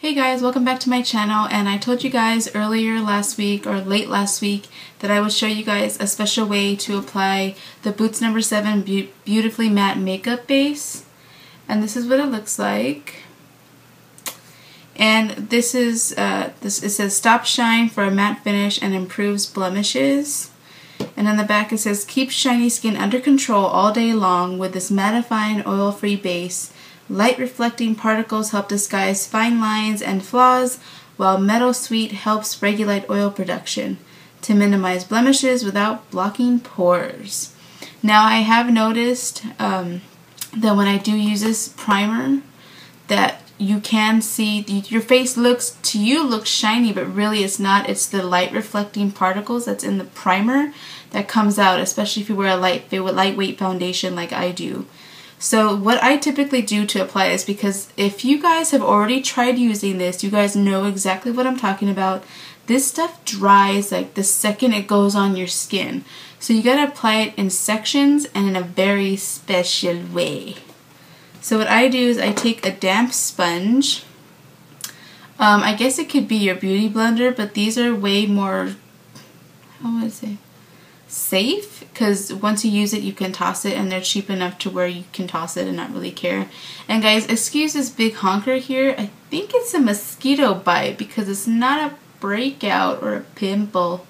Hey guys, welcome back to my channel, and I told you guys earlier last week or late last week that I would show you guys a special way to apply the Boots No. 7 Beautifully Matte Makeup Base. And this is what it looks like. And this is, it says Stop Shine for a matte finish and improves blemishes. And on the back it says keep shiny skin under control all day long with this mattifying oil-free base. Light reflecting particles help disguise fine lines and flaws, while Metal Sweet helps regulate oil production to minimize blemishes without blocking pores. Now I have noticed that when I do use this primer that you can see your face looks shiny, but really it's not. It's the light reflecting particles that's in the primer that comes out, especially if you wear a lightweight foundation like I do. So what I typically do to apply is, because if you guys have already tried using this, you guys know exactly what I'm talking about. This stuff dries like the second it goes on your skin. So you gotta apply it in sections and in a very special way. So what I do is I take a damp sponge. I guess it could be your beauty blender, but these are way more, how would I say, safe, because once you use it you can toss it, and they're cheap enough to where you can toss it and not really care. And guys, excuse this big honker here. I think it's a mosquito bite because it's not a breakout or a pimple.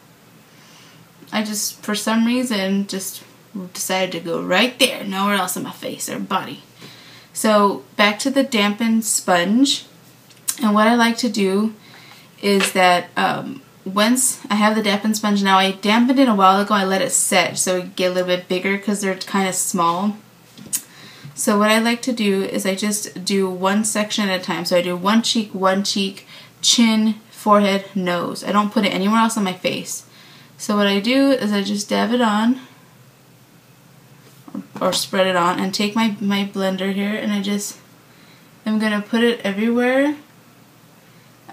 I just, for some reason, just decided to go right there, nowhere else on my face or body. So back to the dampened sponge, and what I like to do is that once I have the dampened sponge, now I dampened it a while ago, I let it set so it get a little bit bigger because they're kind of small. So what I like to do is I just do one section at a time. So I do one cheek, chin, forehead, nose. I don't put it anywhere else on my face. So what I do is I just dab it on or spread it on, and take my blender here, and I'm gonna put it everywhere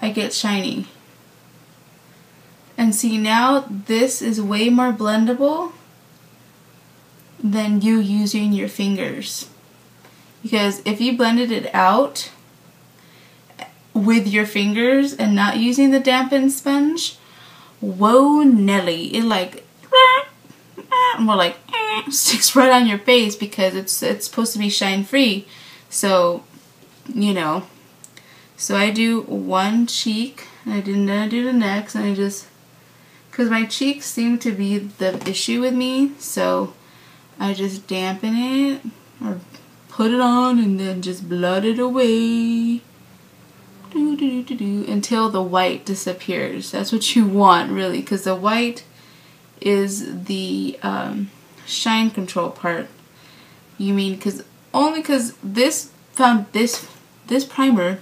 I get shiny. And see, now this is way more blendable than you using your fingers. Because if you blended it out with your fingers and not using the dampened sponge, whoa Nelly, it like, more like sticks right on your face, because it's supposed to be shine free. So, you know, so I do one cheek, and I do the next, and I just, because my cheeks seem to be the issue with me, so I just dampen it or put it on and then just blot it away until the white disappears. That's what you want, really, because the white is the shine control part. You mean, because this primer,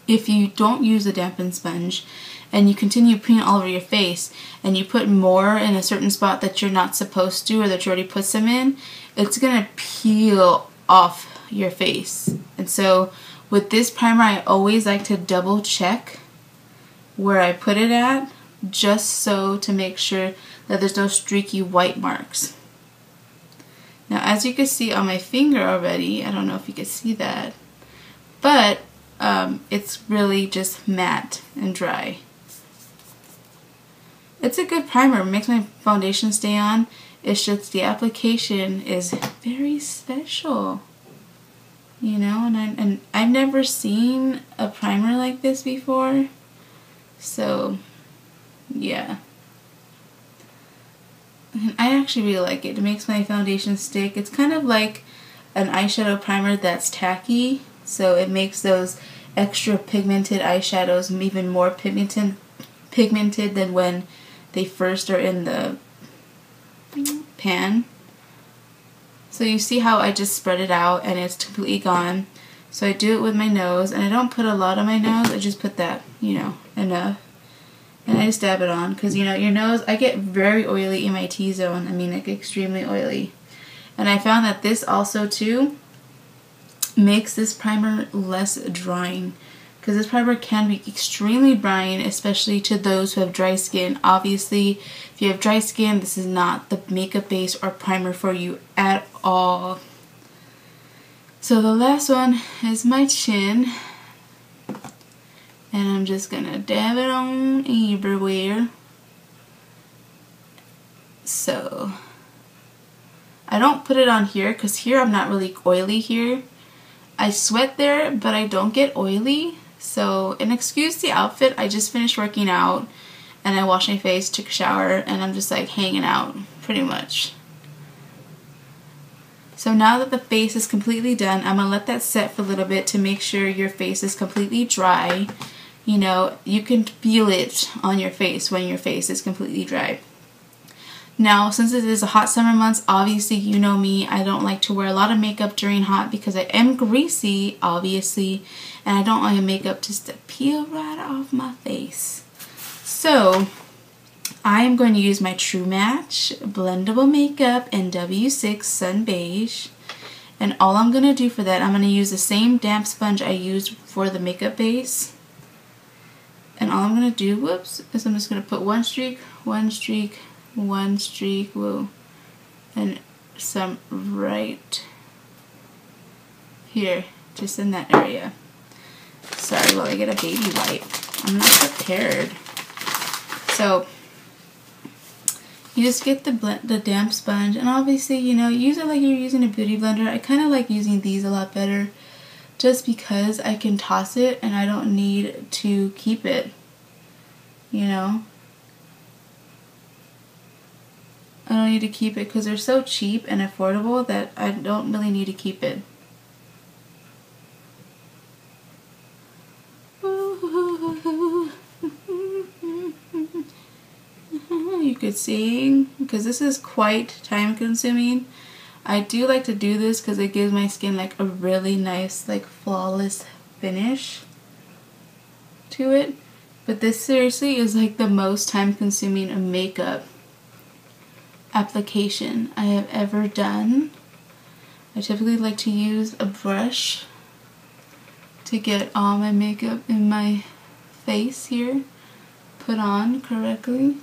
if you don't use a dampened sponge and you continue putting it all over your face, and you put more in a certain spot that you're not supposed to, or that you already put some in, it's gonna peel off your face. And so with this primer, I always like to double check where I put it at, just so to make sure that there's no streaky white marks. Now, as you can see on my finger already, I don't know if you can see that, but it's really just matte and dry. It's a good primer. It makes my foundation stay on. It's just the application is very special, you know. And I've never seen a primer like this before, so yeah. And I actually really like it. It makes my foundation stick. It's kind of like an eyeshadow primer that's tacky, so it makes those extra pigmented eyeshadows even more pigmented than when they first are in the pan. So you see how I just spread it out and it's completely gone. So I do it with my nose, and I don't put a lot on my nose. I just put that, you know, enough. And I just dab it on, because, you know, your nose, I get very oily in my T-zone. I mean, like extremely oily. And I found that this also too makes this primer less drying, because this primer can be extremely drying, especially to those who have dry skin. Obviously, if you have dry skin, this is not the makeup base or primer for you at all. So the last one is my chin. And I'm just gonna dab it on everywhere. So I don't put it on here because here I'm not really oily here. I sweat there, but I don't get oily. So, and excuse the outfit, I just finished working out and I washed my face, took a shower, and I'm just like hanging out pretty much. So now that the face is completely done, I'm gonna let that set for a little bit to make sure your face is completely dry. You know, you can feel it on your face when your face is completely dry. Now, since it is a hot summer months, obviously you know me, I don't like to wear a lot of makeup during hot because I am greasy, obviously, and I don't want my makeup just to peel right off my face. So, I am going to use my True Match Blendable Makeup in W6 Sun Beige. And all I'm going to do for that, I'm going to use the same damp sponge I used for the makeup base. And all I'm going to do, whoops, is I'm just going to put one streak, whoa, and some right here, just in that area. Sorry, while I get a baby wipe. I'm not prepared. So, you just get the damp sponge, and obviously, you know, use it like you're using a beauty blender. I kind of like using these a lot better, just because I can toss it and I don't need to keep it, you know. I don't need to keep it because they're so cheap and affordable that I don't really need to keep it. You could sing because this is quite time consuming. I do like to do this because it gives my skin like a really nice, like flawless finish to it. But this seriously is like the most time consuming makeup application I have ever done. I typically like to use a brush to get all my makeup in my face here put on correctly.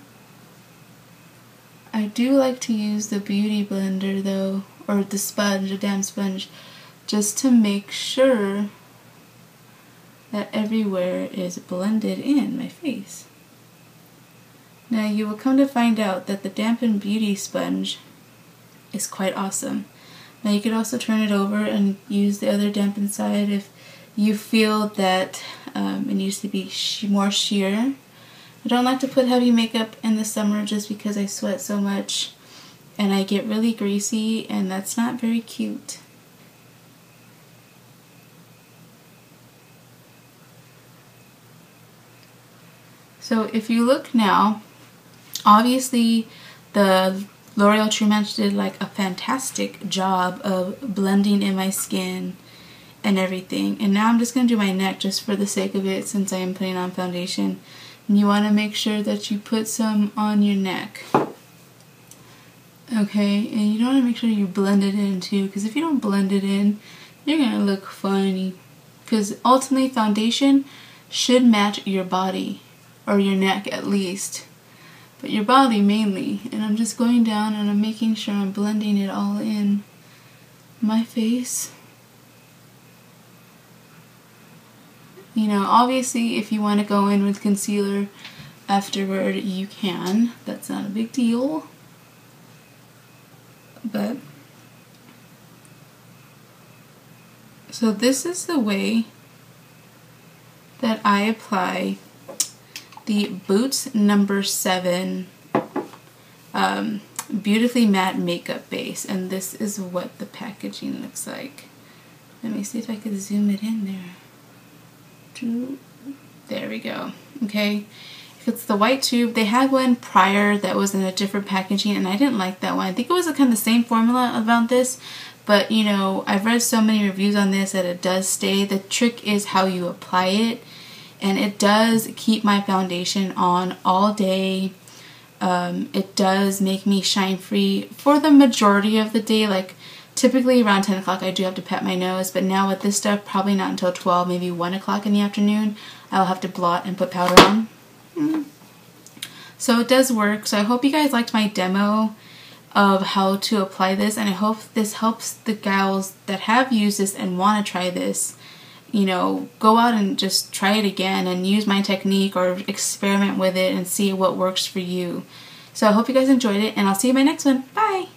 I do like to use the beauty blender though, or the sponge, a damp sponge, just to make sure that everywhere is blended in my face. Now you will come to find out that the dampened beauty sponge is quite awesome. Now you could also turn it over and use the other dampened side if you feel that it needs to be more sheer. I don't like to put heavy makeup in the summer just because I sweat so much and I get really greasy, and that's not very cute. So if you look now, obviously the L'Oreal True Match did like a fantastic job of blending in my skin and everything. And now I'm just going to do my neck just for the sake of it, since I am putting on foundation. And you want to make sure that you put some on your neck. Okay, and you want to make sure you blend it in too, because if you don't blend it in, you're going to look funny. Because ultimately foundation should match your body, or your neck at least. But your body mainly. And I'm just going down and I'm making sure I'm blending it all in my face. You know, obviously if you want to go in with concealer afterward, you can. That's not a big deal. But, so this is the way that I apply the Boots No. 7 Beautifully Matte Makeup Base. And this is what the packaging looks like. Let me see if I can zoom it in there. There we go. Okay, if it's the white tube, they had one prior that was in a different packaging and I didn't like that one. I think it was kind of the same formula about this, but you know, I've read so many reviews on this that it does stay. The trick is how you apply it, and it does keep my foundation on all day. It does make me shine free for the majority of the day. Like typically around 10 o'clock I do have to pat my nose, but now with this stuff, probably not until 12, maybe 1 o'clock in the afternoon, I'll have to blot and put powder on. So it does work. So I hope you guys liked my demo of how to apply this, and I hope this helps the gals that have used this and want to try this you know, go out and just try it again and use my technique or experiment with it and see what works for you. So I hope you guys enjoyed it, and I'll see you in my next one. Bye!